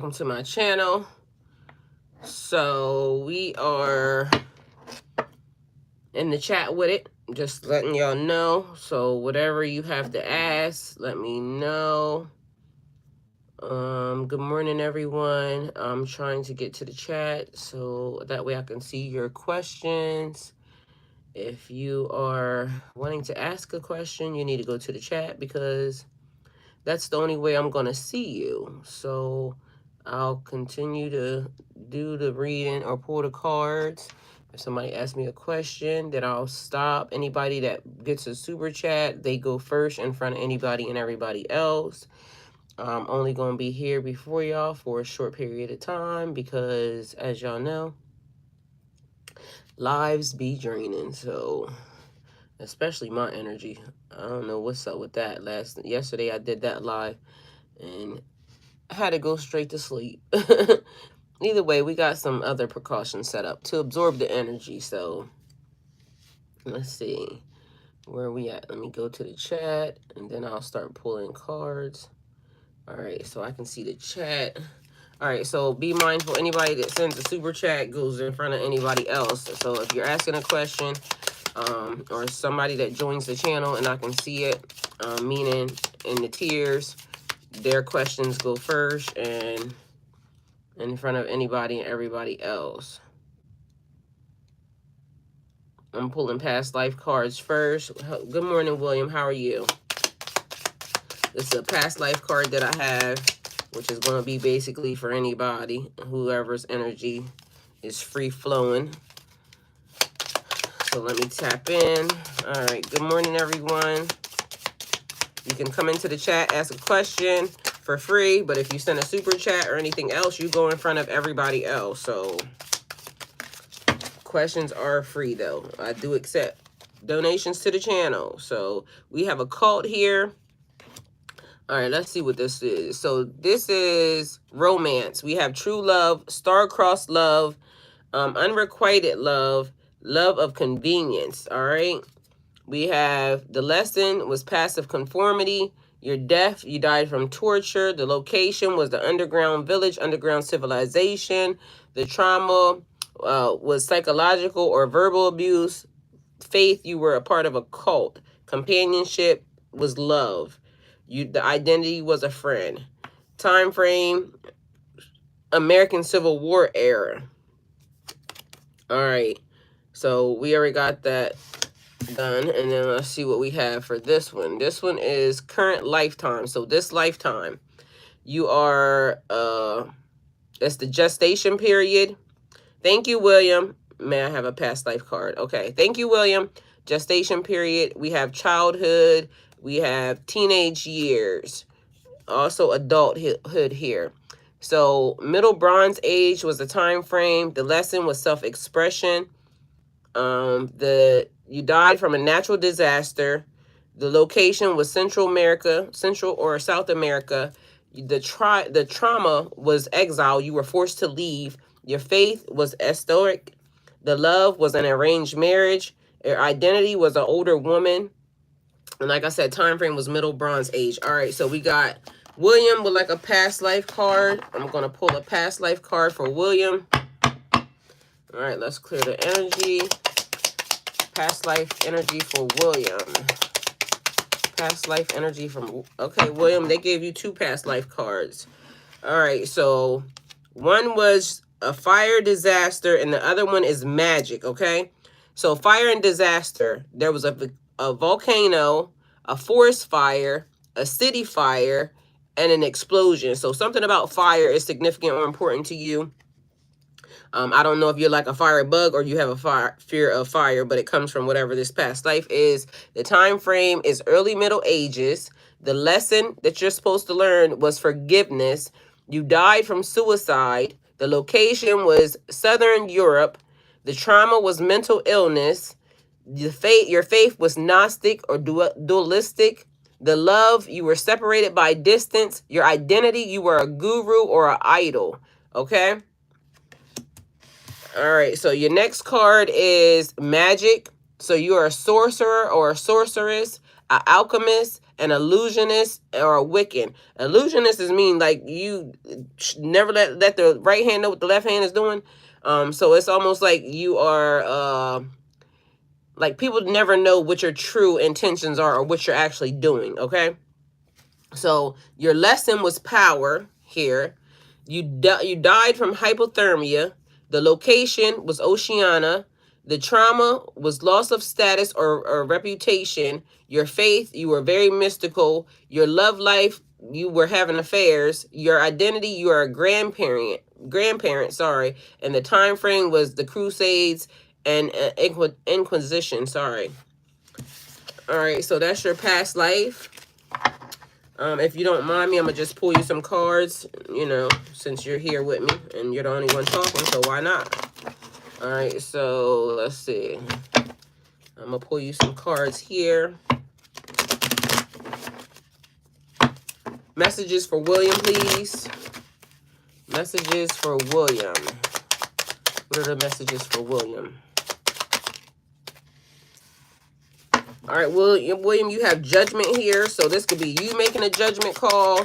Welcome to my channel. So we are in the chat with it, just letting y'all know. So whatever you have to ask, let me know. Good morning, everyone. I'm trying to get to the chat so that way I can see your questions. If you are wanting to ask a question, you need to go to the chat because that's the only way I'm going to see you. So I'll continue to do the reading or pull the cards. If somebody asks me a question, then I'll stop. Anybody that gets a super chat, they go first in front of anybody and everybody else. I'm only going to be here before y'all for a short period of time because, as y'all know, lives be draining. So, especially my energy. I don't know what's up with that. Yesterday I did that live and I had to go straight to sleep. Either way, we got some other precautions set up to absorb the energy. So let's see where we at. Let me go to the chat and then I'll start pulling cards. All right, so I can see the chat. All right, so be mindful. Anybody that sends a super chat goes in front of anybody else. So if you're asking a question, or somebody that joins the channel and I can see it, meaning in the tiers, their questions go first and in front of anybody and everybody else. I'm pulling past life cards first. Good morning, William. How are you? This is a past life card that I have, which is going to be basically for anybody, whoever's energy is free flowing. So let me tap in. All right. Good morning, everyone. You can come into the chat, ask a question for free, but if you send a super chat or anything else, you go in front of everybody else. So questions are free, though. I do accept donations to the channel. So we have a cult here. All right, let's see what this is. So this is romance. We have true love, star-crossed love, unrequited love, love of convenience. All right. We have the lesson was passive conformity. You're deaf. You died from torture. The location was the underground village, underground civilization. The trauma was psychological or verbal abuse. Faith, you were a part of a cult. Companionship was love. The identity was a friend. Time frame, American Civil War era. All right. So we already got that done, and then let's see what we have for this one. This one is current lifetime. So this lifetime, you are it's the gestation period. Thank you, William. May I have a past life card? Okay, thank you, William. Gestation period. We have childhood. We have teenage years. Also adulthood here. So middle bronze age was the time frame. The lesson was self-expression. You died from a natural disaster. The location was Central America, Central or South America. The trauma was exile. You were forced to leave. Your faith was esoteric. The love was an arranged marriage. Your identity was an older woman. And like I said, time frame was middle bronze age. All right, so we got William with like a past life card. I'm going to pull a past life card for William. All right, let's clear the energy. Past life energy for William. Past life energy from... Okay, William, they gave you two past life cards. All right, so one was a fire disaster and the other one is magic, okay? So fire and disaster, there was a volcano, a forest fire, a city fire, and an explosion. So something about fire is significant or important to you. I don't know if you're like a fire bug or you have a fear of fire, but it comes from whatever this past life is. The time frame is early Middle Ages. The lesson that you're supposed to learn was forgiveness. You died from suicide. The location was Southern Europe. The trauma was mental illness. Your faith was Gnostic or dualistic. The love, you were separated by distance. Your identity, you were a guru or an idol. Okay? All right, so your next card is magic. So you are a sorcerer or a sorceress, an alchemist, an illusionist, or a Wiccan. Illusionist is mean like you never let the right hand know what the left hand is doing. So it's almost like you are like people never know what your true intentions are or what you're actually doing. Okay, so your lesson was power here. You died from hypothermia. The location was Oceania. The trauma was loss of status or reputation. Your faith, you were very mystical. Your love life, you were having affairs. Your identity, you are a grandparent, sorry. And the time frame was the Crusades and Inquisition, sorry. All right, so that's your past life. If you don't mind me, I'm going to just pull you some cards, you know, since you're here with me and you're the only one talking, so why not? All right, so let's see. I'm going to pull you some cards here. Messages for William, please. Messages for William. What are the messages for William? All right, William, you have judgment here. So this could be you making a judgment call,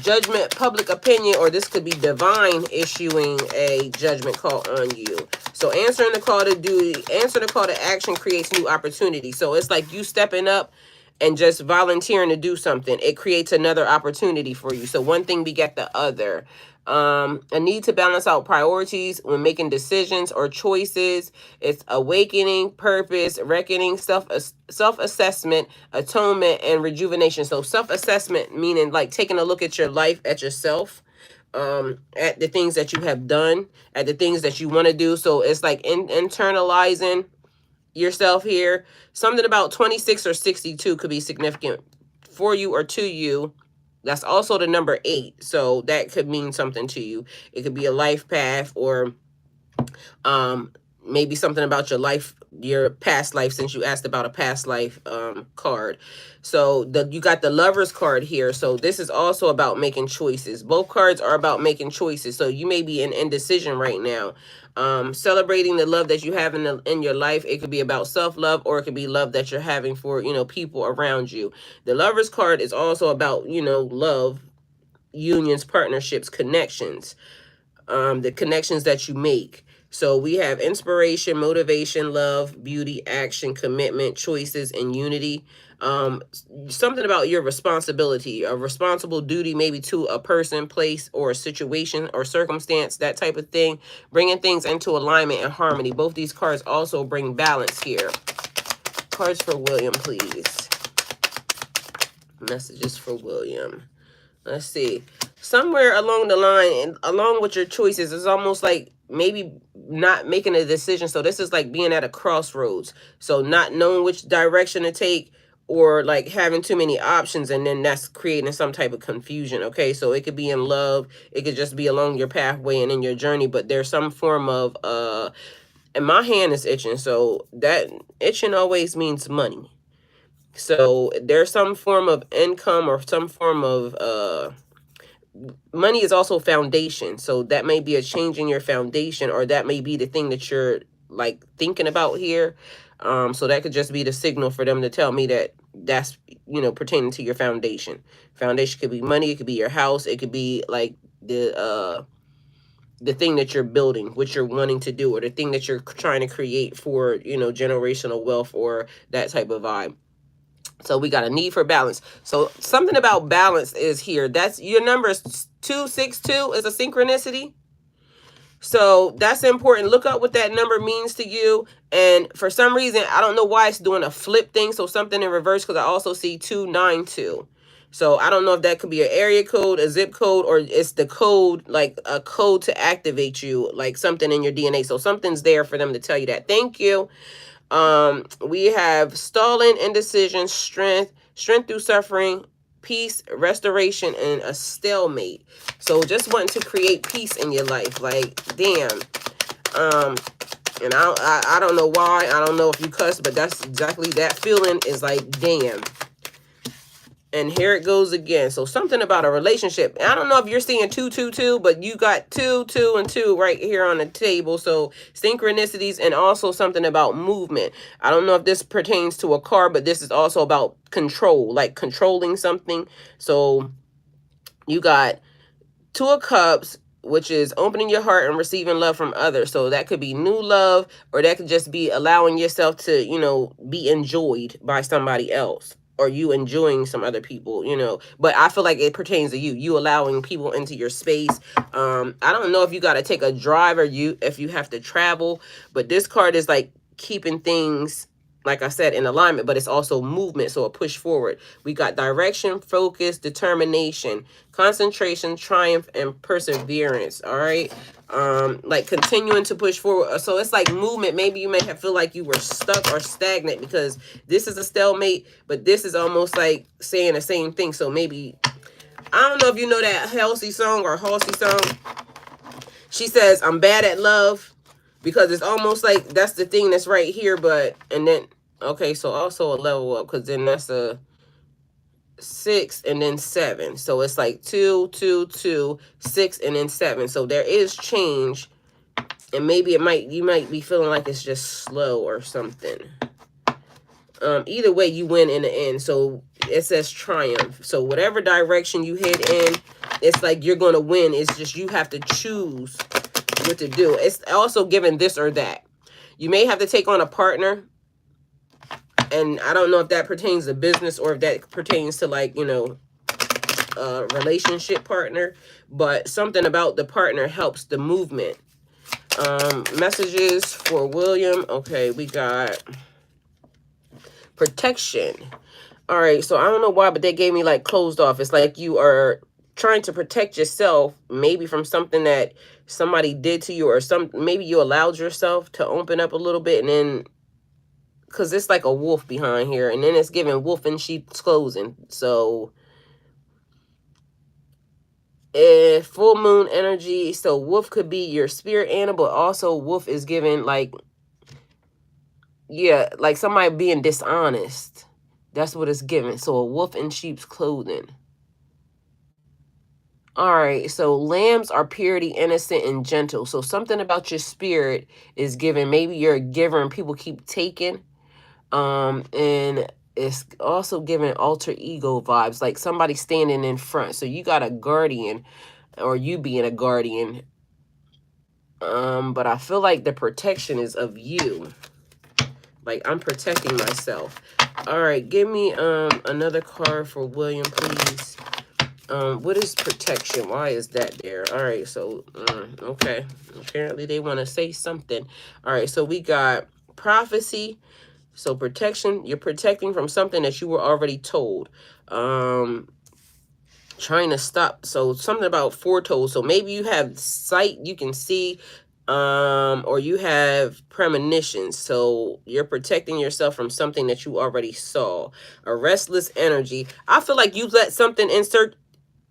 judgment, public opinion, or this could be divine issuing a judgment call on you. So answering the call to duty, answering the call to action creates new opportunity. So it's like you stepping up and just volunteering to do something. It creates another opportunity for you. So one thing beget the other. A need to balance out priorities when making decisions or choices. It's awakening, purpose, reckoning, self-assessment, atonement, and rejuvenation. So self-assessment meaning like taking a look at your life, at yourself, at the things that you have done, at the things that you want to do. So it's like internalizing yourself here. Something about 26 or 62 could be significant for you or to you. That's also the number 8. So that could mean something to you. It could be a life path, or maybe something about your life, your past life, since you asked about a past life card. So you got the Lover's card here. So this is also about making choices. Both cards are about making choices. So you may be in indecision right now. Celebrating the love that you have in your life. It could be about self-love, or it could be love that you're having for, you know, people around you. The Lover's card is also about, you know, love, unions, partnerships, connections, the connections that you make. So we have inspiration, motivation, love, beauty, action, commitment, choices, and unity. Something about your responsibility, a responsible duty, maybe to a person, place, or a situation or circumstance, that type of thing. Bringing things into alignment and harmony. Both these cards also bring balance here. Cards for William, please. Messages for William. Let's see. Somewhere along the line, and along with your choices, it's almost like maybe not making a decision. So this is like being at a crossroads. So not knowing which direction to take, or like having too many options, and then that's creating some type of confusion. Okay, so it could be in love. It could just be along your pathway and in your journey, but there's some form of, and my hand is itching. So that itching always means money. So there's some form of income or some form of, money is also foundation. So that may be a change in your foundation, or that may be the thing that you're like thinking about here. So that could just be the signal for them to tell me that that's, you know, pertaining to your foundation. Foundation could be money. It could be your house. It could be like the thing that you're building, what you're wanting to do, or the thing that you're trying to create for, you know, generational wealth or that type of vibe. So we got a need for balance. So something about balance is here. That's your number is 262 is a synchronicity. So that's important. Look up what that number means to you. And for some reason, I don't know why it's doing a flip thing. So something in reverse, because I also see 292. So I don't know if that could be an area code, a zip code, or it's the code, like a code to activate you, like something in your DNA. So something's there for them to tell you that. Thank you. We have stalling, indecision, strength through suffering, peace, restoration, and a stalemate. So just wanting to create peace in your life, like damn. And I don't know why. I don't know if you cuss, but that's exactly that feeling is like damn. And here it goes again. So something about a relationship. I don't know if you're seeing 222, but you got 2, 2, and 2 right here on the table. So synchronicities, and also something about movement. I don't know if this pertains to a car, but this is also about control, like controlling something. So you got 2 of Cups, which is opening your heart and receiving love from others. So that could be new love, or that could just be allowing yourself to, you know, be enjoyed by somebody else, or you enjoying some other people, you know. But I feel like it pertains to you allowing people into your space. I don't know if you got to take a drive, or if you have to travel, but this card is like keeping things, like I said, in alignment, but it's also movement, so a push forward. We got direction, focus, determination, concentration, triumph, and perseverance. All right. Like continuing to push forward. So it's like movement. Maybe you may have feel like you were stuck or stagnant, because this is a stalemate, but this is almost like saying the same thing. So maybe, I don't know if you know that Halsey song or Halsey song. She says, I'm bad at love, because it's almost like that's the thing that's right here. But, and then, okay, so also a level up, because then that's a 6 and then 7. So it's like 2, 2, 2, 6, and then 7. So there is change. And maybe you might be feeling like it's just slow or something. Either way, you win in the end. So it says triumph. So whatever direction you head in, it's like you're going to win. It's just you have to choose what to do. It's also given this or that. You may have to take on a partner. And I don't know if that pertains to business, or if that pertains to, like, you know, a relationship partner. But something about the partner helps the movement. Messages for William. Okay, we got protection. All right, so I don't know why, but they gave me like closed off. It's like you are trying to protect yourself, maybe from something that somebody did to you, or maybe you allowed yourself to open up a little bit, and then, because it's like a wolf behind here, and then it's giving wolf in sheep's clothing. So full moon energy. So wolf could be your spirit animal, but also wolf is given like, yeah, like somebody being dishonest. That's what it's given. So a wolf in sheep's clothing. All right, so lambs are purity, innocent, and gentle. So something about your spirit is given. Maybe you're a giver and people keep taking. And it's also giving alter ego vibes, like somebody standing in front. So you got a guardian, or you being a guardian. But I feel like the protection is of you. Like, I'm protecting myself. All right, give me another card for William, please. What is protection? Why is that there? All right, so okay. Apparently they want to say something. All right, so we got prophecy. So protection, you're protecting from something that you were already told. Trying to stop. So something about foretold. So maybe you have sight, you can see, or you have premonitions. So you're protecting yourself from something that you already saw. A restless energy. I feel like you let something insert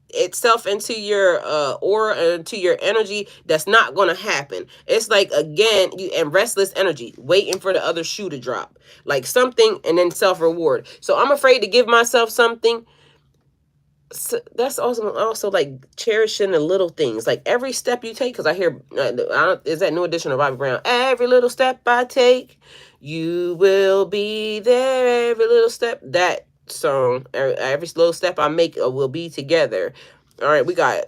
itself into your aura, into your energy, that's not going to happen. It's like, again, you and restless energy, waiting for the other shoe to drop, like something, and then self-reward. So I'm afraid to give myself something. So that's also like cherishing the little things, like every step you take. Because I hear is that New Edition of Bobby Brown? Every little step I take, you will be there. Every little step. That song, every little step I make, will be together. All right, we got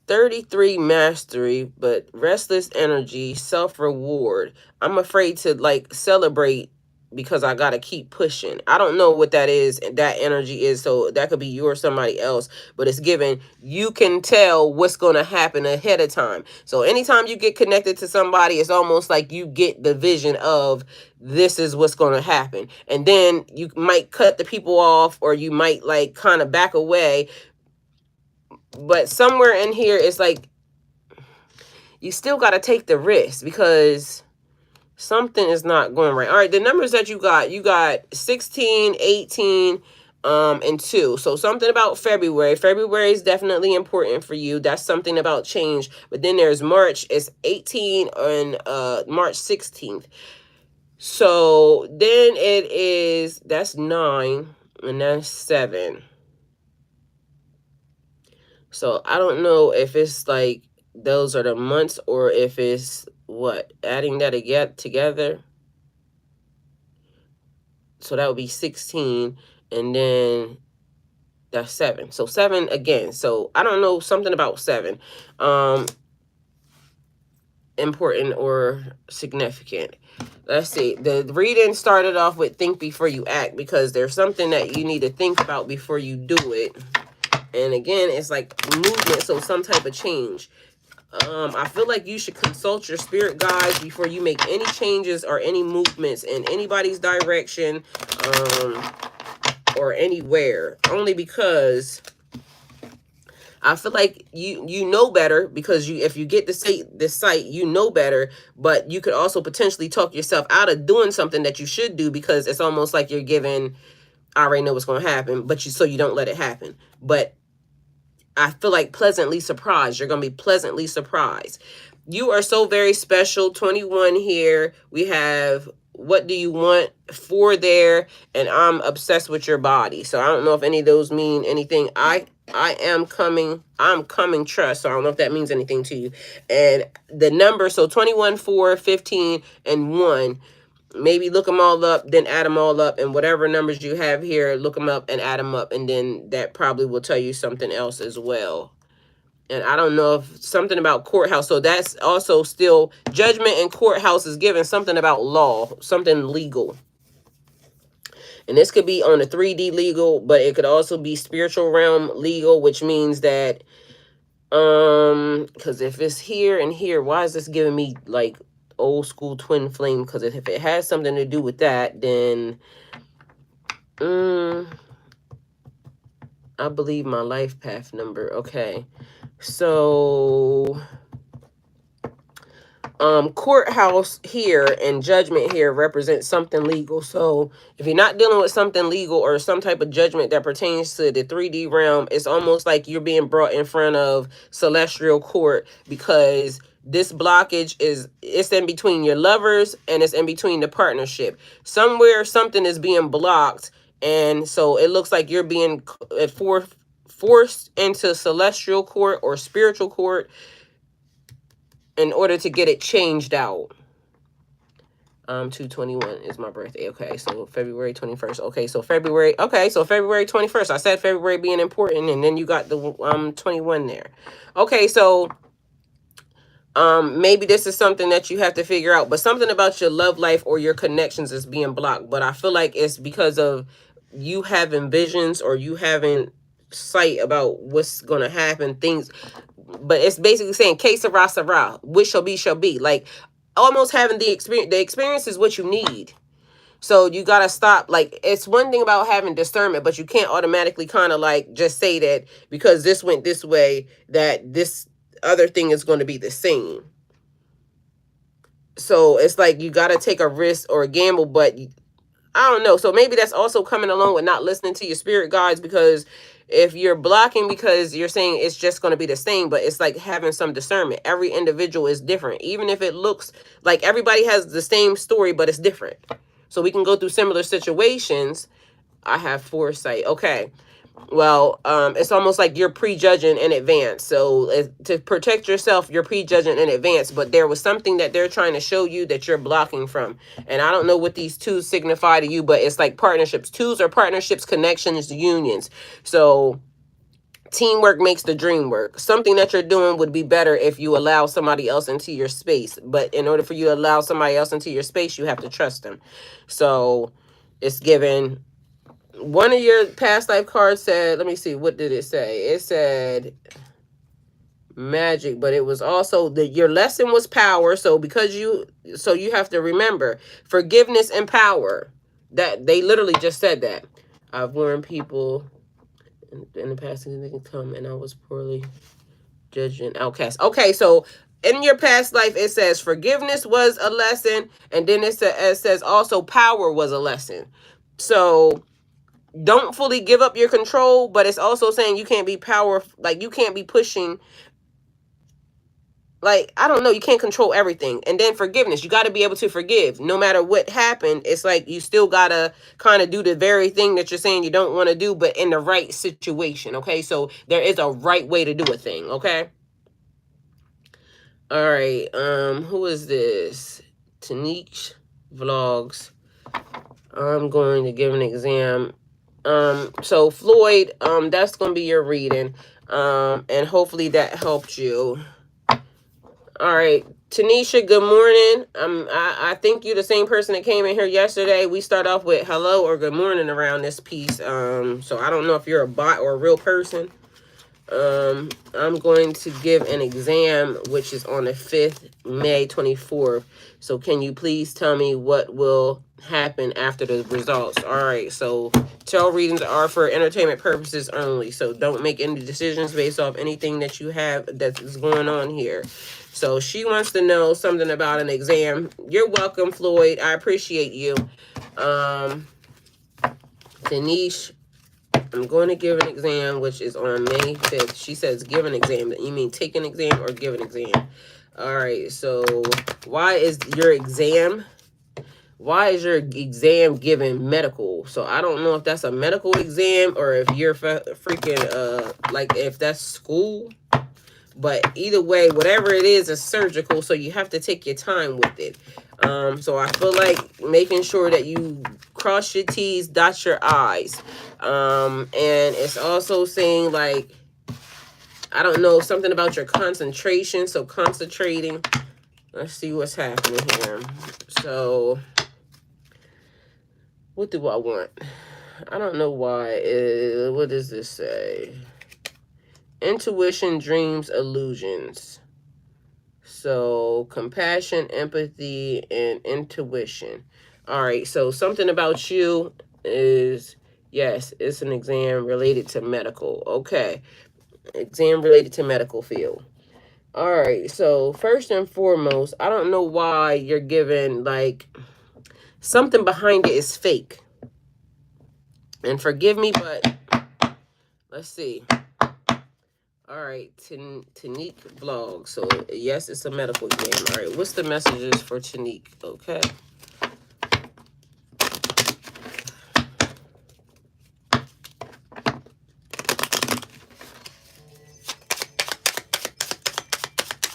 33 mastery, but restless energy, self-reward. I'm afraid to like celebrate, because I gotta keep pushing. I don't know what that is, and that energy is. So that could be you or somebody else, but it's given. You can tell what's gonna happen ahead of time. So anytime you get connected to somebody, it's almost like you get the vision of, this is what's gonna happen. And then you might cut the people off, or you might like kind of back away. But somewhere in here, it's like you still gotta take the risk, because something is not going right. All right, the numbers that you got 16, 18, and 2. So something about February. February is definitely important for you. That's something about change. But then there's March. It's 18 and March 16th. So then it is, that's 9 and that's 7. So I don't know if it's like those are the months or if it's what, adding that again together. So that would be 16, and then that's 7. So 7 again. So I don't know, something about 7. Important or significant. Let's see. The reading started off with think before you act, because there's something that you need to think about before you do it. And again, it's like movement, so some type of change. I feel like you should consult your spirit guides before you make any changes or any movements in anybody's direction, or anywhere. Only because I feel like you know better, because if you get this site, you know better, but you could also potentially talk yourself out of doing something that you should do, because it's almost like you're giving, I already know what's going to happen, but so you don't let it happen. But I feel like pleasantly surprised. You're going to be pleasantly surprised. You are so very special. 21 here. We have what do you want, 4 there, and I'm obsessed with your body. So I don't know if any of those mean anything. I'm coming trust. So I don't know if that means anything to you. And the number, so 21, 4, 15, and 1. Maybe look them all up, then add them all up, and whatever numbers you have here, look them up and add them up, and then that probably will tell you something else as well. And I don't know if something about courthouse, so that's also still judgment, and courthouse is given something about law, something legal. And this could be on the 3D legal, but it could also be spiritual realm legal, which means that, because if it's here and here, why is this giving me like old school twin flame? Because if it has something to do with that, then I believe my life path number. Okay, so courthouse here and judgment here represents something legal. So if you're not dealing with something legal or some type of judgment that pertains to the 3D realm, it's almost like you're being brought in front of celestial court, because this blockage it's in between your lovers and it's in between the partnership. Somewhere something is being blocked, and so it looks like you're being forced into celestial court or spiritual court in order to get it changed out. 2/21 is my birthday. Okay, so February 21st. Okay, so February 21st. I said February being important, and then you got the 21 there. Okay, so maybe this is something that you have to figure out, but something about your love life or your connections is being blocked. But I feel like it's because of you having visions or you having sight about what's going to happen, things. But it's basically saying que sera, sera, which shall be, like almost having the experience is what you need. So you got to stop. Like, it's one thing about having discernment, but you can't automatically kind of like just say that because this went this way that this other thing is going to be the same. So it's like you got to take a risk or a gamble, but I don't know. So maybe that's also coming along with not listening to your spirit guides, because if you're blocking because you're saying it's just going to be the same, but it's like having some discernment. Every individual is different, even if it looks like everybody has the same story, but it's different. So we can go through similar situations. I have foresight. Okay. Well, it's almost like you're prejudging in advance. So to protect yourself, you're prejudging in advance, but there was something that they're trying to show you that you're blocking from. And I don't know what these 2s signify to you, but it's like partnerships. 2s are partnerships, connections, unions. So teamwork makes the dream work. Something that you're doing would be better if you allow somebody else into your space. But in order for you to allow somebody else into your space, you have to trust them. So it's given. One of your past life cards said, let me see, what did it say? It said magic, but it was also that your lesson was power. So because you have to remember forgiveness and power. That they literally just said that. I've warned people in the past they can come, and I was poorly judged and outcast. Okay, so in your past life, it says forgiveness was a lesson, and then it says also power was a lesson. So don't fully give up your control, but it's also saying you can't be you can't be pushing like, I don't know, you can't control everything. And then forgiveness, you got to be able to forgive no matter what happened. It's like you still got to kind of do the very thing that you're saying you don't want to do, but in the right situation. Okay, so there is a right way to do a thing. Okay. All right, who is this? Tanique Vlogs. I'm going to give an exam. So Floyd, that's gonna be your reading. And hopefully that helped you. All right, Tanisha, good morning. I think you're the same person that came in here yesterday. We start off with hello or good morning around this piece. So I don't know if you're a bot or a real person. I'm going to give an exam, which is on the 5th, May 24th. So can you please tell me what will happen after the results? All right, so tarot readings are for entertainment purposes only. So don't make any decisions based off anything that you have that is going on here. So she wants to know something about an exam. You're welcome, Floyd. I appreciate you. Denise, I'm going to give an exam, which is on May 5th. She says give an exam. You mean take an exam or give an exam? All right, so why is your exam given medical? So I don't know if that's a medical exam or if you're freaking, like if that's school. But either way, whatever it is surgical, so you have to take your time with it. So I feel like making sure that you cross your T's, dot your I's. And it's also saying, like, I don't know, something about your concentration. So concentrating. Let's see what's happening here. So what do I want? I don't know why. What does this say? Intuition, dreams, illusions. So compassion, empathy, and intuition. All right, so something about you is, yes, it's an exam related to medical. Okay, exam related to medical field. All right, so first and foremost, I don't know why you're given, like, something behind it is fake. And forgive me, but let's see. All right, Tanique Vlog. So, yes, it's a medical exam. All right, what's the messages for Tanique? Okay.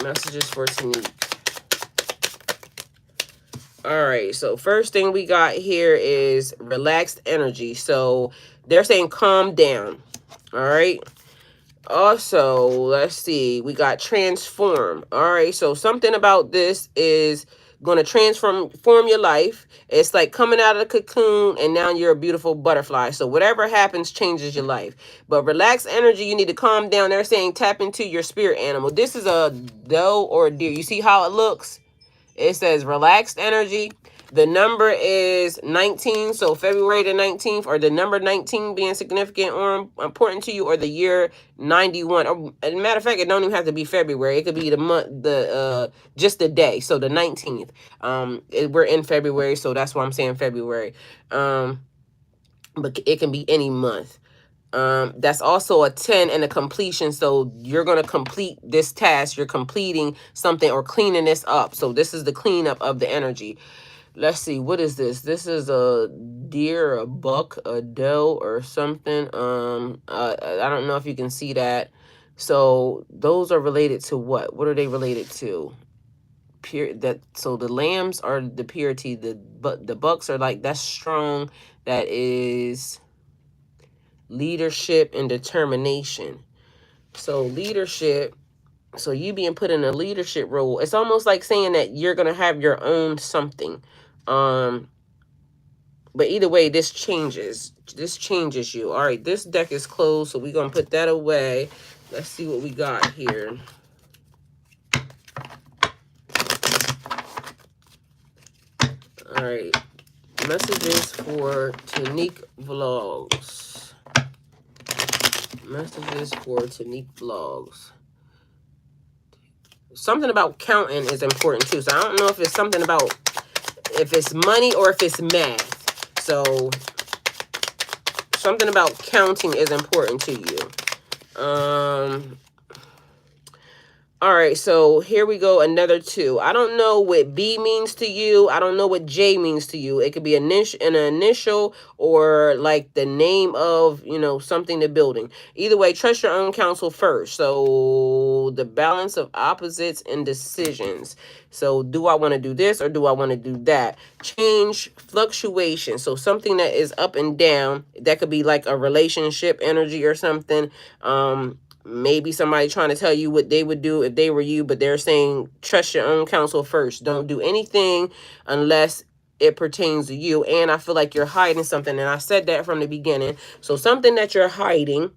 Messages for Tanique. All right, so first thing we got here is relaxed energy. So, they're saying calm down. All right. Also, let's see, we got transform. All right, so something about this is going to transform your life. It's like coming out of the cocoon and now you're a beautiful butterfly. So whatever happens changes your life. But relaxed energy, you need to calm down. They're saying tap into your spirit animal. This is a doe or a deer. You see how it looks? It says relaxed energy. The number is 19, so February the 19th, or the number 19 being significant or important to you, or the year 91. Or, as a matter of fact, it don't even have to be February. It could be the month, just the day. So the 19th. We're in February, so that's why I'm saying February. But it can be any month. That's also a 10 and a completion. So you're going to complete this task. You're completing something or cleaning this up. So this is the cleanup of the energy. Let's see, what is this? This is a deer, a buck, a doe, or something. I don't know if you can see that. So those are related to what? What are they related to? So the lambs are the purity. The bucks are like, that's strong. That is leadership and determination. So leadership. So you being put in a leadership role. It's almost like saying that you're gonna have your own something. But either way, this changes you. All right, this deck is closed, so we're gonna put that away. Let's see what we got here. All right, messages for Tanique Vlogs. Messages for Tanique Vlogs. Something about counting is important too. So I don't know if it's something about, if it's money or if it's math. So something about counting is important to you. All right, so here we go, another 2. I don't know what B means to you. I don't know what J means to you. It could be an initial or like the name of, you know, something, the building. Either way, trust your own counsel first. So the balance of opposites and decisions. So do I want to do this or do I want to do that? Change, fluctuation. So something that is up and down. That could be like a relationship energy or something. Maybe somebody trying to tell you what they would do if they were you, but they're saying trust your own counsel first. Don't do anything unless it pertains to you. And I feel like you're hiding something, and I said that from the beginning. So something that you're hiding,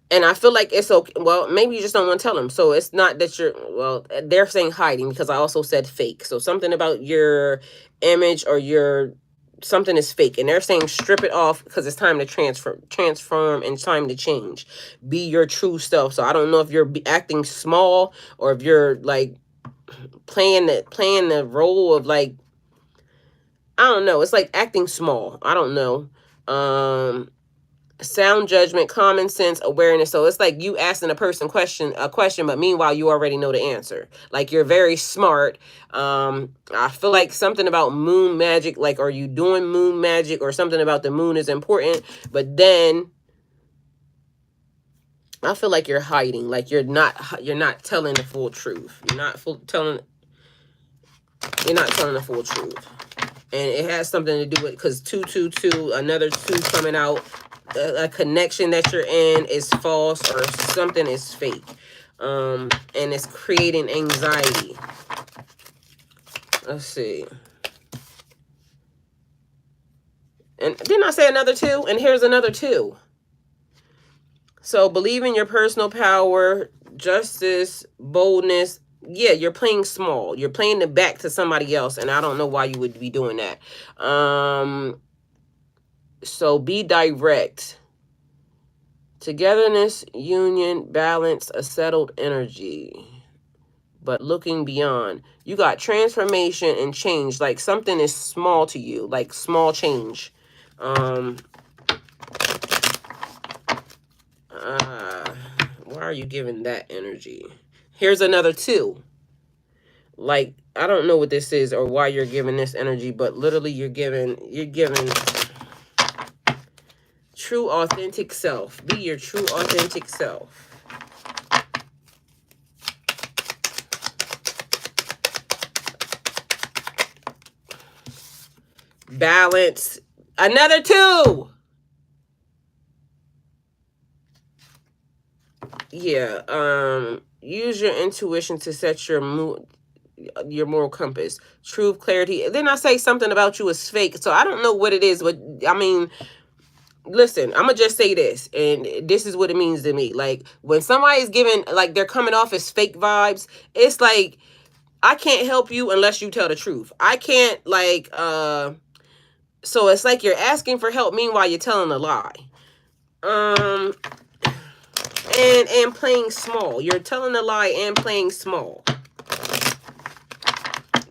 and I feel like it's okay. Well, maybe you just don't want to tell them. So it's not that you're, well, they're saying hiding because I also said fake. So something about your image or your something is fake, and they're saying strip it off because it's time to transform and time to change. Be your true self. So I don't know if you're acting small or if you're like playing the role of like, I don't know. It's like acting small. I don't know. Sound judgment, common sense, awareness. So it's like you asking a person a question, but meanwhile you already know the answer. Like you're very smart. I feel like something about moon magic, like are you doing moon magic or something about the moon is important, but then I feel like you're hiding, like you're not telling the full truth. You're not telling the full truth. And it has something to do with, because 222, another 2 coming out, a connection that you're in is false or something is fake. And it's creating anxiety. Let's see. And didn't I say another 2? And here's another 2. So believe in your personal power, justice, boldness. Yeah, you're playing small. You're playing the back to somebody else, and I don't know why you would be doing that. So be direct. Togetherness, union, balance, a settled energy. But looking beyond. You got transformation and change. Like something is small to you. Like small change. Why are you giving that energy? Here's another 2. Like, I don't know what this is or why you're giving this energy, but literally you're giving true authentic self. Be your true authentic self. Balance. Another 2. Yeah. Use your intuition to set your moral compass. Truth, clarity. Then I say something about you is fake. So I don't know what it is, but I mean, listen, I'm gonna just say this, and this is what it means to me. Like when somebody's giving, like they're coming off as fake vibes, it's like I can't help you unless you tell the truth. I can't like so it's like you're asking for help, meanwhile you're telling a lie. And playing small. You're telling a lie and playing small.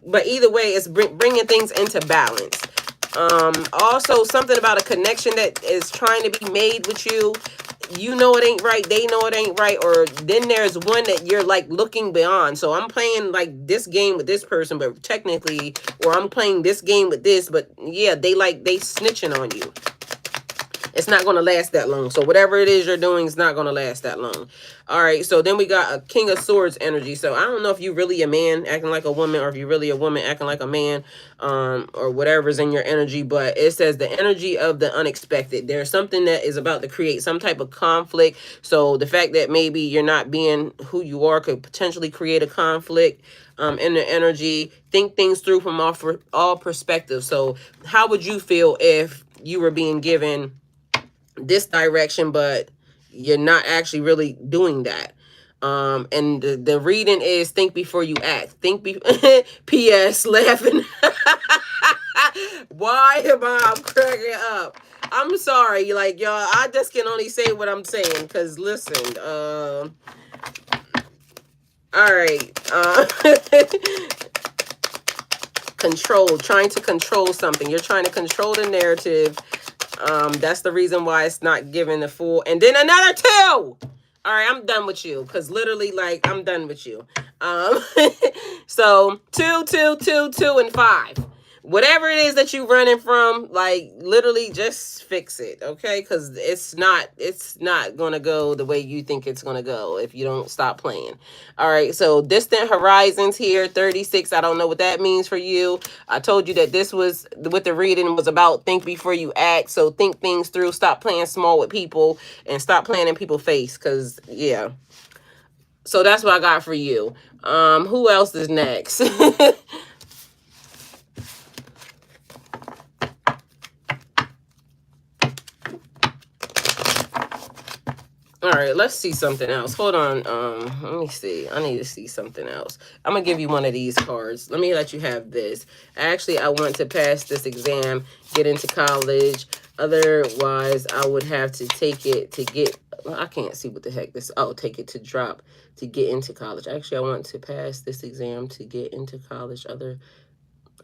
But either way, it's bringing things into balance. Also, something about a connection that is trying to be made with you. You know it ain't right. They know it ain't right. Or then there's one that you're like looking beyond. So I'm playing like this game with this person, but technically, or I'm playing this game with this, but yeah, they snitching on you. It's not going to last that long. So whatever it is you're doing is not going to last that long. All right. So then we got a King of Swords energy. So I don't know if you're really a man acting like a woman, or if you're really a woman acting like a man, or whatever's in your energy. But it says the energy of the unexpected. There's something that is about to create some type of conflict. So the fact that maybe you're not being who you are could potentially create a conflict in the energy. Think things through from all perspectives. So how would you feel if you were being given this direction, but you're not actually really doing that? And the reading is think before you act. P.S. laughing. Why am I cracking up? I'm sorry, like y'all, I just can only say what I'm saying, because listen, all right, trying to control something. You're trying to control the narrative. That's the reason why it's not given the full. And then another 2. All All right, I'm done with you because literally, like, I'm done with you. Um, so 2, 2, 2, 2, and 5. Whatever it is that you're running from, like, literally just fix it, okay? Because it's not gonna go the way you think it's gonna go if you don't stop playing. All right, so distant horizons here, 36. I don't know what that means for you. I told you that this was what the reading was about. Think before you act. So think things through. Stop playing small with people and stop playing in people's face. Cause yeah. So that's what I got for you. Who else is next? All right, let's see something else. Hold on. Let me see. I need to see something else. I'm gonna give you one of these cards. Let me let you have this. Actually, I want to pass this exam, get into college. Otherwise, I would have to take it to get. Well, I can't see what the heck this. Oh, take it to drop to get into college. Actually, I want to pass this exam to get into college.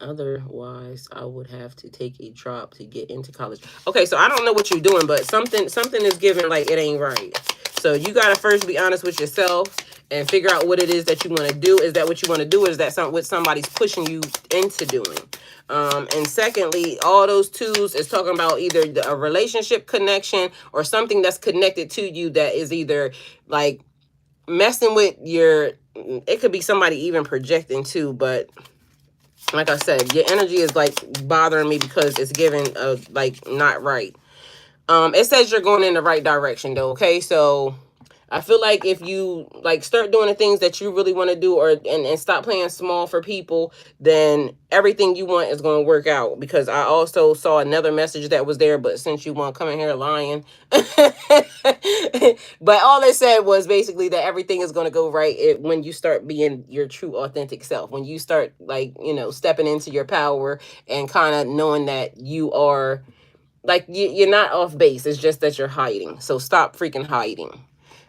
Otherwise, I would have to take a drop to get into college. Okay, so I don't know what you're doing, but something is giving like it ain't right. So you gotta first be honest with yourself and figure out what it is that you want to do. Is that what you want to do? Or is that something what somebody's pushing you into doing? And secondly, all those twos is talking about either a relationship connection or something that's connected to you that is either like messing with your. It could be somebody even projecting too, but like I said, your energy is like bothering me because it's giving like not right. It says you're going in the right direction though, okay? So I feel like if you like start doing the things that you really want to do or and stop playing small for people, then everything you want is going to work out. Because I also saw another message that was there, but since you want to come in here lying, but all it said was basically that everything is going to go right when you start being your true authentic self. When you start like, stepping into your power and kind of knowing that you are like you're not off base. It's just that you're hiding. So stop freaking hiding.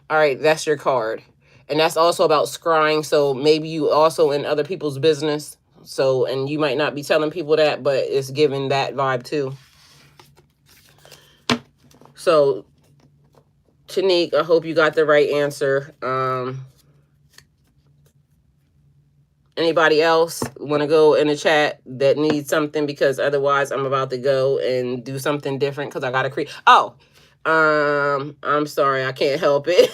All right, that's your card. And that's also about scrying. So maybe you also in other people's business. So, and you might not be telling people that, but it's giving that vibe too. So, Chanique, I hope you got the right answer. Anybody else want to go in the chat that needs something? Because otherwise I'm about to go and do something different because I got to create. Oh, I'm sorry. I can't help it.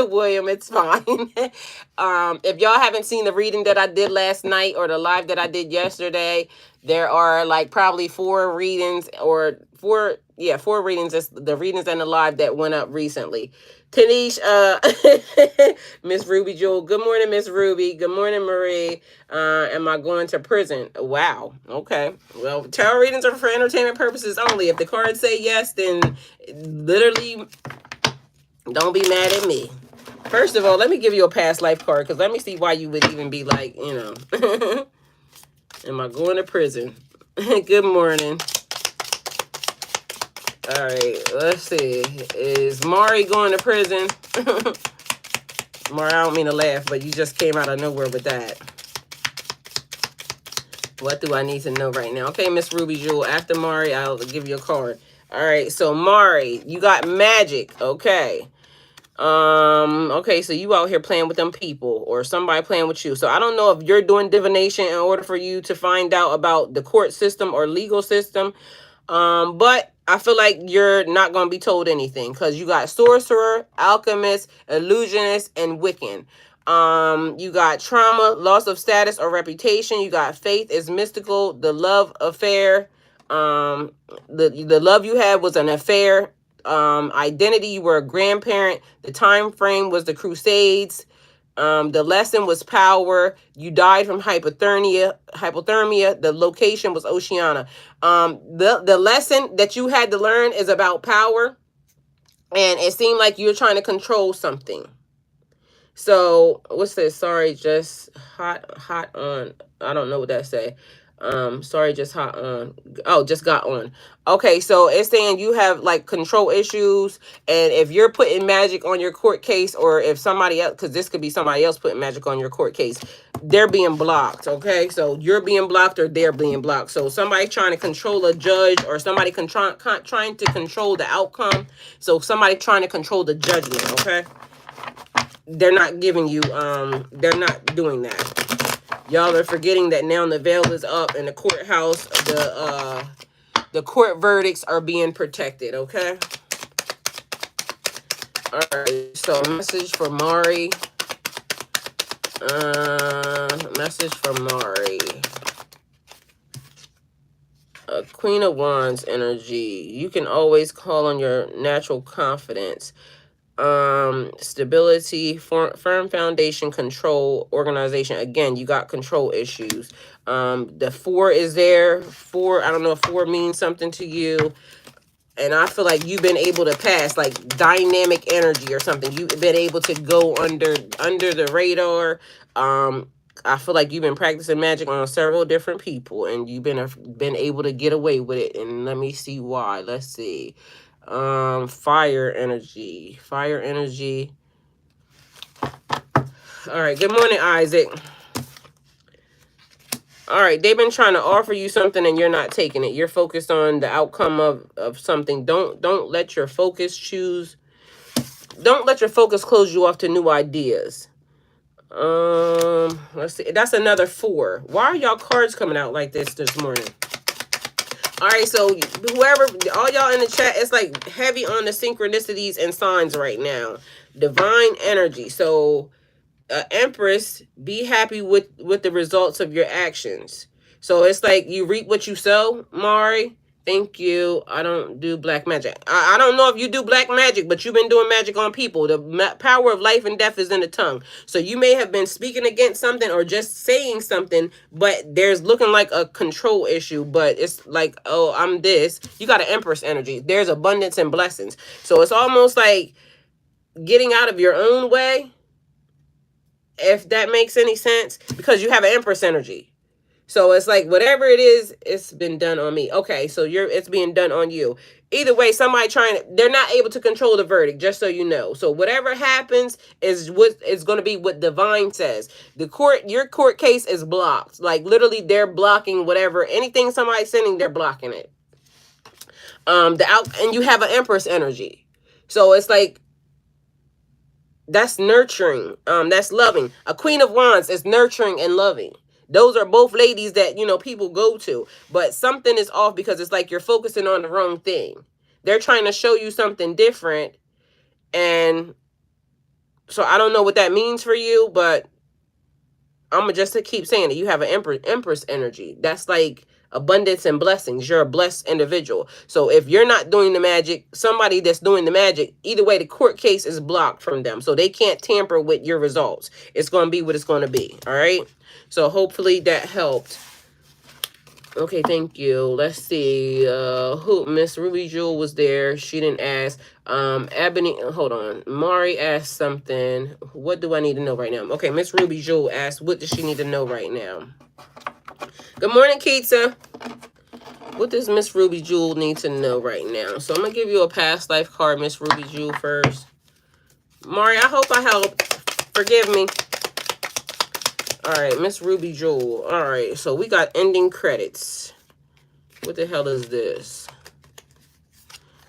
William, it's fine. If y'all haven't seen the reading that I did last night or the live that I did yesterday, there are like probably 4 readings or 4 readings. That's the readings and the live that went up recently. Tanish, Miss Ruby Jewel. Good morning, Miss Ruby. Good morning, Marie. Am I going to prison? Wow. Okay. Well, tarot readings are for entertainment purposes only. If the cards say yes, then literally don't be mad at me. First of all, let me give you a past life card because let me see why you would even be like, am I going to prison? Good morning. All right, let's see. Is Mari going to prison? Mari, I don't mean to laugh, but you just came out of nowhere with that. What do I need to know right now? Okay, Miss Ruby Jewel. After Mari, I'll give you a card. All right, so Mari, you got magic. Okay. Okay, so you out here playing with them people or somebody playing with you. So I don't know if you're doing divination in order for you to find out about the court system or legal system. But I feel like you're not going to be told anything because you got sorcerer, alchemist, illusionist, and Wiccan. You got trauma, loss of status or reputation. You got faith is mystical, the love affair. The love you had was an affair. Identity, you were a grandparent. The time frame was the Crusades. The lesson was power. You died from hypothermia. The location was Oceania. The lesson that you had to learn is about power. And it seemed like you're trying to control something. So what's this? Sorry, just hot on. I don't know what that say. Sorry, just hot on. Oh, just got on. Okay, so it's saying you have like control issues, and if you're putting magic on your court case, or if somebody else, because this could be somebody else putting magic on your court case, they're being blocked. Okay, so you're being blocked or they're being blocked. So somebody trying to control a judge, or somebody trying to control the outcome. So somebody trying to control the judgment. Okay, they're not giving you. They're not doing that. Y'all are forgetting that now the veil is up in the courthouse. The court verdicts are being protected. Okay. All right. So message for Mari. Message for Mari. Queen of Wands energy. You can always call on your natural confidence. Stability, firm foundation, control, organization. Again, you got control issues. The 4 is there. 4, I don't know if 4 means something to you, and I feel like you've been able to pass like dynamic energy or something. You've been able to go under the radar. I feel like you've been practicing magic on several different people, and you've been able to get away with it. And let me see why. Let's see. Fire energy. All right, good morning, Isaac. All right, they've been trying to offer you something and you're not taking it. You're focused on the outcome of something. Don't let your focus close you off to new ideas. Let's see. That's another 4. Why are y'all cards coming out like this morning? All right, so whoever, all y'all in the chat, it's like heavy on the synchronicities and signs right now. Divine energy. So, Empress, be happy with the results of your actions. So it's like you reap what you sow, Mari. Thank you. I don't do black magic. I don't know if you do black magic, but you've been doing magic on people. The power of life and death is in the tongue. So you may have been speaking against something or just saying something, but there's looking like a control issue. But it's like, oh, I'm this. You got an Empress energy. There's abundance and blessings. So it's almost like getting out of your own way, if that makes any sense, because you have an Empress energy. So it's like whatever it is, it's been done on me. Okay, so it's being done on you. Either way, somebody they're not able to control the verdict, just so you know. So whatever happens is going to be what divine says. Your court case is blocked. Like literally they're blocking whatever, anything somebody's sending, they're blocking it. And you have an Empress energy. So it's like, that's nurturing. That's loving. A Queen of Wands is nurturing and loving. Those are both ladies that, people go to. But something is off because it's like you're focusing on the wrong thing. They're trying to show you something different. And so I don't know what that means for you, but I'm going to just keep saying it. You have an Empress energy. That's like abundance and blessings. You're a blessed individual. So if you're not doing the magic, somebody that's doing the magic, either way, the court case is blocked from them. So they can't tamper with your results. It's going to be what it's going to be. All right. So hopefully that helped. Okay, thank you. Let's see. Who Miss Ruby Jewel was there. She didn't ask. Ebony, hold on. Mari asked something. What do I need to know right now? Okay, Miss Ruby Jewel asked, what does she need to know right now? Good morning, Keitsa. What does Miss Ruby Jewel need to know right now? So I'm going to give you a past life card, Miss Ruby Jewel, first. Mari, I hope I helped. Forgive me. All right, Miss Ruby Jewel. All right, so we got ending credits. What the hell is this?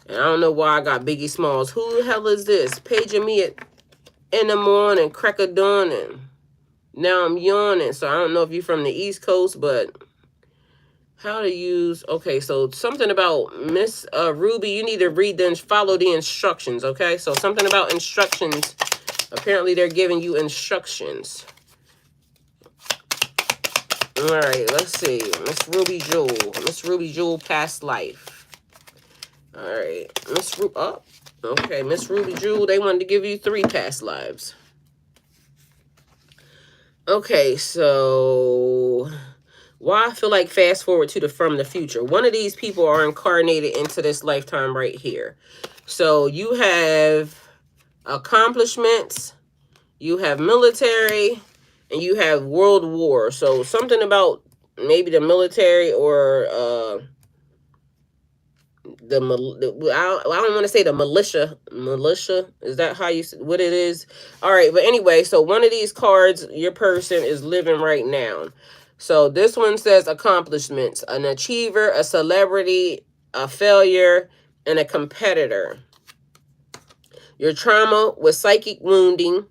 And I don't know why I got Biggie Smalls. Who the hell is this? Paging me in the morning, crack of dawning. Now I'm yawning. So I don't know if you're from the East Coast, but how to use... Okay, so something about Miss Ruby. You need to follow the instructions, okay? So something about instructions. Apparently they're giving you instructions. All right, let's see. Miss Ruby Jewel, past life. All right, okay, Miss Ruby Jewel, they wanted to give you 3 past lives. Okay, so why I feel like fast forward to from the future. One of these people are incarnated into this lifetime right here. So you have accomplishments, you have military, and you have world war. So something about maybe the military or I don't want to say the militia, is that how you what it is? All right, but anyway, so one of these cards your person is living right now. So this one says accomplishments: an achiever, a celebrity, a failure, and a competitor. Your trauma was psychic wounding.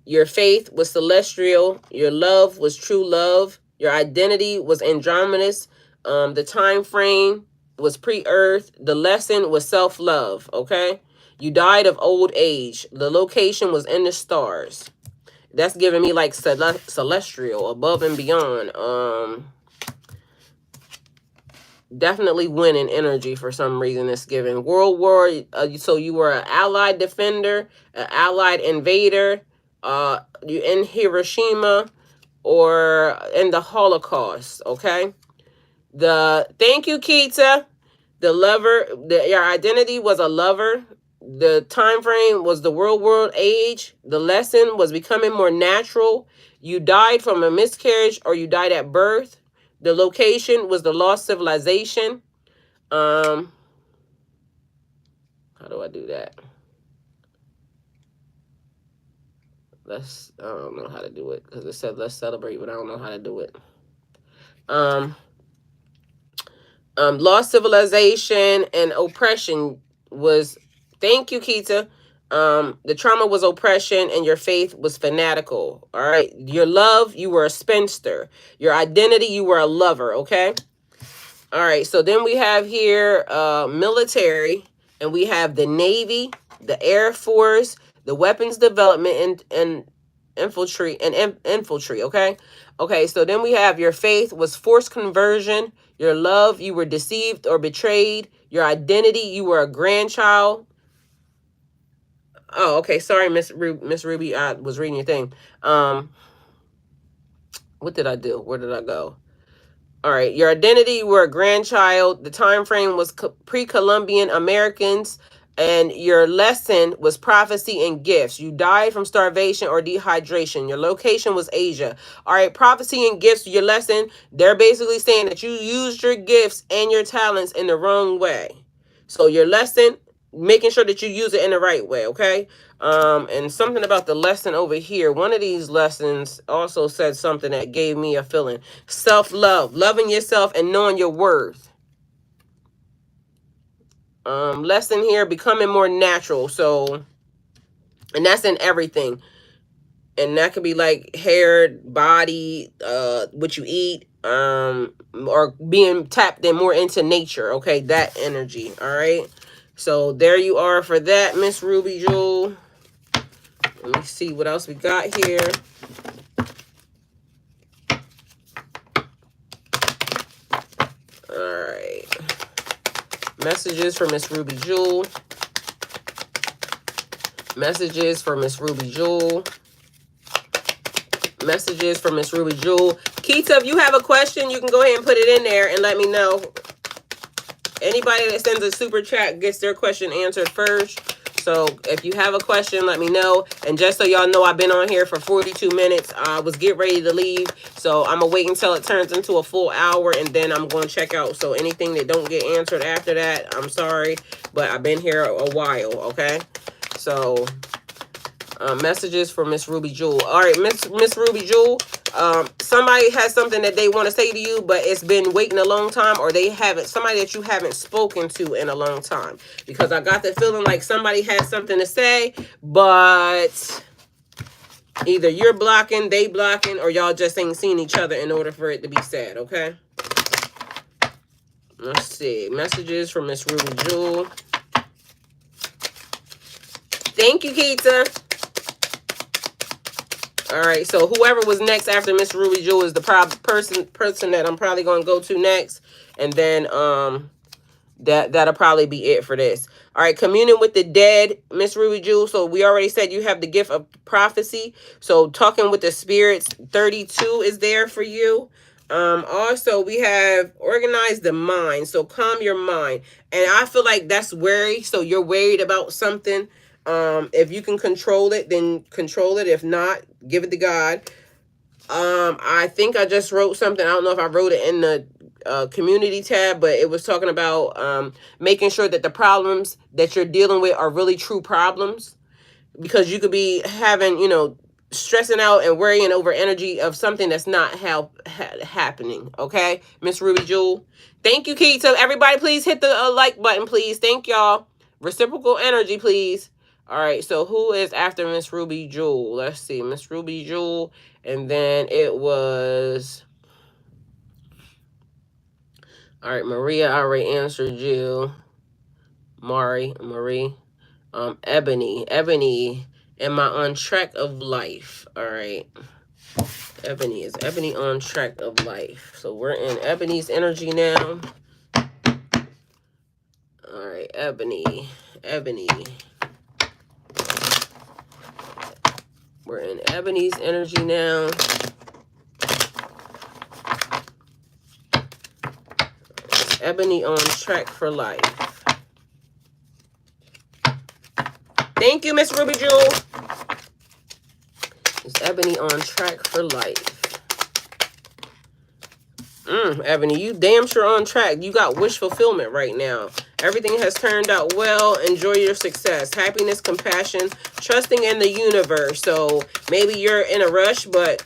Your faith was celestial. Your love was true love. Your identity was Andromedus. The time frame was pre-earth. The lesson was self-love. Okay. You died of old age. The location was in the stars. That's giving me like celestial, above and beyond. Definitely winning energy for some reason. It's given World War. So you were an Allied defender, an Allied invader. You in Hiroshima or in the Holocaust. Okay. Thank you, Keita. The lover. Your identity was a lover. The time frame was the world age. The lesson was becoming more natural. You died from a miscarriage or you died at birth. The location was the lost civilization. How do I do that? I don't know how to do it because it said let's celebrate, but I don't know how to do it. Lost civilization and oppression was, thank you, Keita. The trauma was oppression and your faith was fanatical. All right. Your love, you were a spinster. Your identity, you were a lover. Okay. All right. So then we have here military, and we have the Navy, the Air Force, the weapons development and infantry. Okay. Okay. So then we have your faith was forced conversion. Your love, you were deceived or betrayed. Your identity, you were a grandchild. Oh, okay. Sorry, Miss Ruby. I was reading your thing. What did I do? Where did I go? All right. Your identity, you were a grandchild. The time frame was pre-Columbian Americans. And your lesson was prophecy and gifts. You died from starvation or dehydration. Your location was Asia. All right, prophecy and gifts, your lesson, they're basically saying that you used your gifts and your talents in the wrong way. So your lesson, making sure that you use it in the right way, okay? And something about the lesson over here. One of these lessons also said something that gave me a feeling. Self-love, loving yourself and knowing your worth. Lesson here, becoming more natural. So, and that's in everything, and that could be like hair, body, what you eat, or being tapped in more into nature. Okay, that energy. All right, so there you are for that, Miss Ruby Jewel. Let me see what else we got here. All right, messages for Miss Ruby Jewel. Messages for Miss Ruby Jewel. Messages for Miss Ruby Jewel. Keita, if you have a question, you can go ahead and put it in there and let me know. Anybody that sends a super chat gets their question answered first. So if you have a question, let me know. And just so y'all know, I've been on here for 42 minutes. I was getting ready to leave. So I'm going to wait until it turns into a full hour, and then I'm going to check out. So anything that don't get answered after that, I'm sorry. But I've been here a while, okay? So messages for Miss Ruby Jewel. All right, Miss Ruby Jewel. Somebody has something that they want to say to you, but it's been waiting a long time, or they haven't, somebody that you haven't spoken to in a long time. Because I got the feeling like somebody has something to say, but either you're blocking, they blocking, or y'all just ain't seen each other in order for it to be said, okay? Let's see. Messages from Miss Ruby Jewel. Thank you, Keita. All right, so whoever was next after Miss Ruby Jewel is the person that I'm probably going to go to next. And then that'll probably be it for this. All right, communing with the dead, Miss Ruby Jewel. So we already said you have the gift of prophecy. So talking with the spirits, 32 is there for you. Also, we have organize the mind. So calm your mind. And I feel like that's worry. So you're worried about something. If you can control it, then control it. If not, give it to God. I think I just wrote something. I don't know if I wrote it in the community tab, but it was talking about making sure that the problems that you're dealing with are really true problems, because you could be having, you know, stressing out and worrying over energy of something that's not happening. Okay, Miss Ruby Jewel. Thank you, Keita. Everybody, please hit the like button, please. Thank y'all. Reciprocal energy, please. All right, so who is after Miss Ruby Jewel? Let's see, Miss Ruby Jewel, and then it was. All right, Maria. I already answered you. Marie. Ebony. Am I on track of life? All right. Ebony. Is Ebony on track of life? So we're in Ebony's energy now. All right, Ebony. We're in Ebony's energy now. Is Ebony on track for life? Thank you, Miss Ruby Jewel. Is Ebony on track for life? Ebony, you damn sure on track. You got wish fulfillment right now. Everything has turned out well. Enjoy your success. Happiness, compassion, trusting in the universe. So maybe you're in a rush, but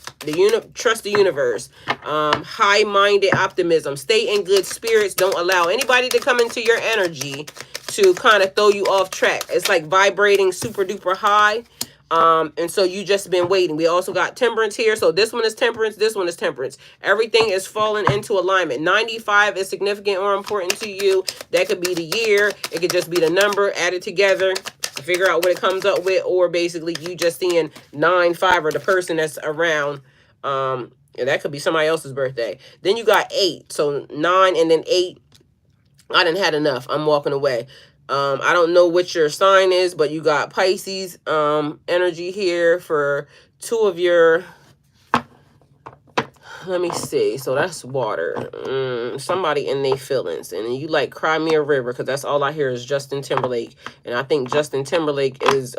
trust the universe. High-minded optimism. Stay in good spirits. Don't allow anybody to come into your energy to kind of throw you off track. It's like vibrating super duper high. And so you just been waiting. We also got temperance here. So this one is temperance. This one is temperance. Everything is falling into alignment. 95 is significant or important to you. That could be the year. It could just be the number added together. Figure out what it comes up with. Or basically you just seeing 9-5 or the person that's around. And that could be somebody else's birthday. Then you got 8. So 9 and then 8. I done had enough. I'm walking away. I don't know what your sign is, but you got Pisces energy here for 2 of your, let me see. So that's water. Somebody in their feelings. And you like Cry Me a River, because that's all I hear is Justin Timberlake. And I think Justin Timberlake is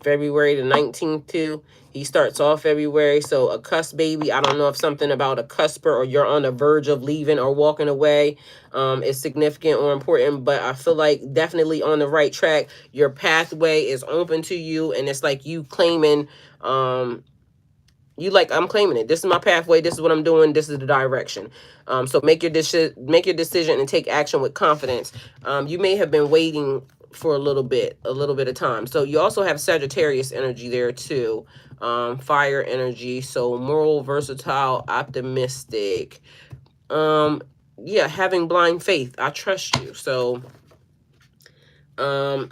February the 19th too. He starts off February, so a cusp baby. I don't know if something about a cusper or you're on the verge of leaving or walking away is significant or important, but I feel like definitely on the right track. Your pathway is open to you, and it's like you claiming, I'm claiming it. This is my pathway. This is what I'm doing. This is the direction. So make your decision and take action with confidence. You may have been waiting for a little bit of time. So you also have Sagittarius energy there too. Fire energy. So moral, versatile, optimistic. Yeah, having blind faith. I trust you. So I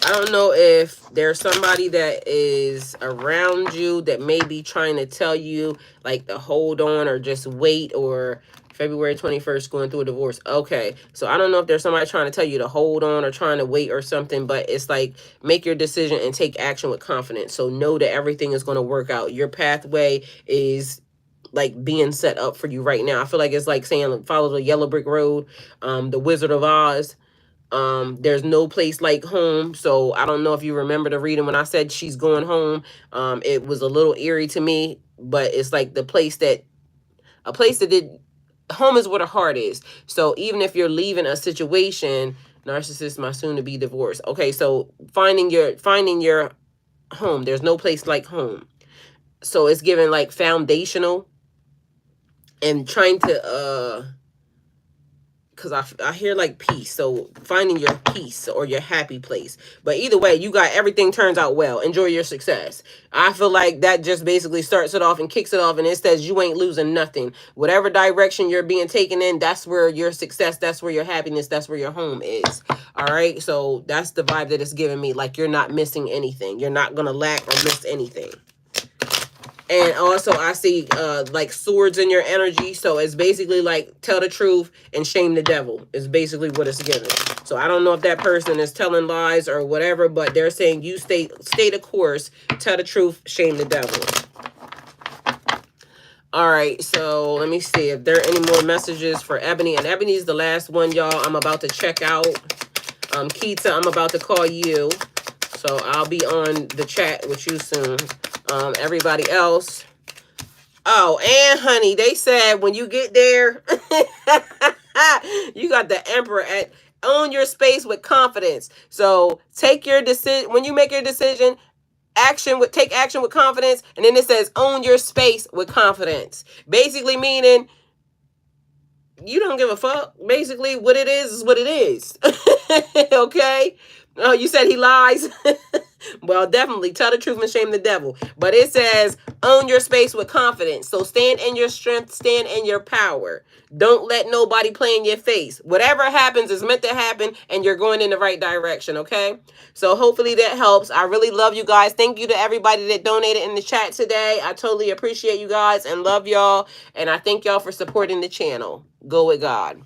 don't know if there's somebody that is around you that may be trying to tell you like to hold on or just wait, or February 21st going through a divorce. Okay, so I don't know if there's somebody trying to tell you to hold on or trying to wait or something, but it's like make your decision and take action with confidence. So know that everything is going to work out. Your pathway is like being set up for you right now. I feel like it's like saying follow the yellow brick road, the Wizard of Oz. There's no place like home. So I don't know if you remember the reading when I said she's going home. It was a little eerie to me, but it's like a place that home is where the heart is. So even if you're leaving a situation, narcissist, my soon to be divorced. Okay, so finding your home. There's no place like home. So it's given like foundational and trying to because I hear like peace. So finding your peace or your happy place. But either way, you got everything turns out well. Enjoy your success. I feel like that just basically starts it off and kicks it off. And it says you ain't losing nothing. Whatever direction you're being taken in, that's where your success, that's where your happiness, that's where your home is. All right. So that's the vibe that it's giving me. Like you're not missing anything. You're not going to lack or miss anything. And also I see like swords in your energy. So it's basically like tell the truth and shame the devil is basically what it's giving. So I don't know if that person is telling lies or whatever, but they're saying you stay the course, tell the truth, shame the devil. All right, so let me see if there are any more messages for Ebony. And Ebony's the last one, y'all. I'm about to check out. Keita, I'm about to call you. So I'll be on the chat with you soon. Everybody else. Oh, and honey, they said when you get there, you got the Emperor at own your space with confidence. So take your decision when you make your decision. Take action with confidence, and then it says own your space with confidence. Basically meaning you don't give a fuck. Basically, what it is what it is. Okay? Oh, you said he lies? Well, definitely tell the truth and shame the devil. But it says own your space with confidence. So stand in your strength, stand in your power. Don't let nobody play in your face. Whatever happens is meant to happen, and you're going in the right direction, okay? So hopefully that helps. I really love you guys. Thank you to everybody that donated in the chat today. I totally appreciate you guys and love y'all. And I thank y'all for supporting the channel. Go with God.